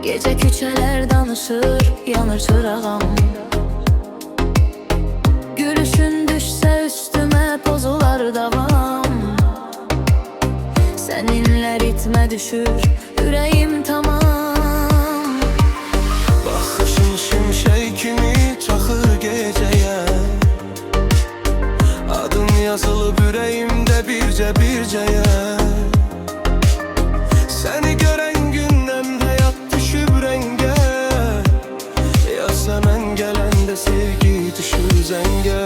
Gece küçeler danışır, yanır çırağım. Gülüşün düşse üstüme pozular davam. Seninle ritme düşür yüreğim tamam. Baxışın şimşək kimi çaxır gecəyə, adın yazılıb ürəyimdə bircə-bircəyə. Səni görən gündən həyat düşüb rəngə, Yasəmən gələndə sevgi düşür zəngə.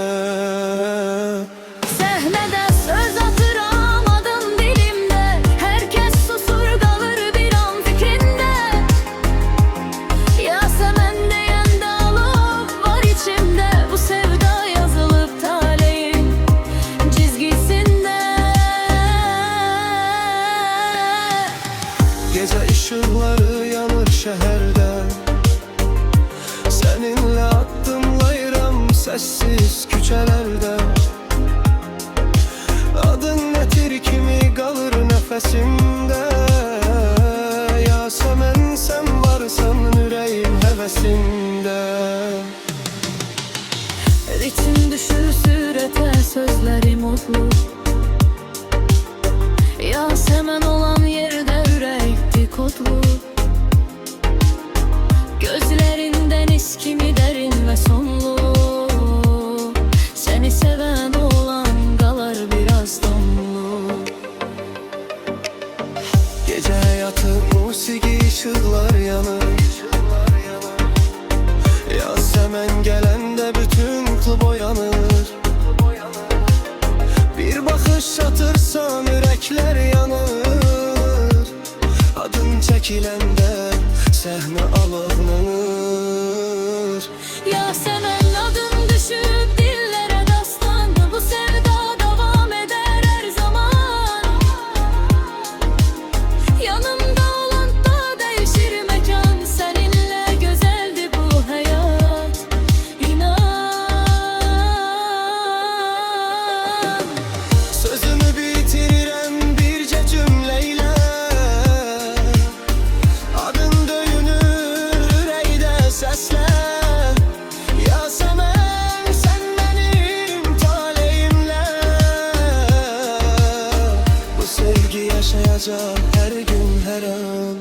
Səhnədə söz atıram adın dilimdə, herkes susur qalır bir an fikrində. Yasəmən deyəndə alov var içimdə, bu sevda yazılıb taleyin çizgisində. Gecə işıqları yanır şəhərdə, səninlə addımlayıram səssiz küçələrdə. Adın nətir kimi qalır nəfəsimdə, Yasəmən sən varsan ürəyim həvəsimdə. Ritim düşür sürete, sözlerim mutlu. Yasəmən olan yerde yürekti kodlu. Gözlerinden is kimi derin ve sonlu. Seni seven olan qalar biraz donlu. Gecə həyatı musiqi işıqlar yanır, Yasəmən gələndə bütün klub oyanır. Bir baxış atırsan ürəklər yanır, adın çəkiləndə səhnə alovlanır. Yasəmən adın düşüb dillere dastan, bu sevda devam eder her zaman. Yanımda olan da değişir mekan, seninle güzeldi bu hayat, inan. Sözümü bitirirəm bircə cümləylə, adın döyünür ürəkdə səslə. Yasəmən sən mənim taleyimlə, bu sevgi yaşayacaq hər gün hər an.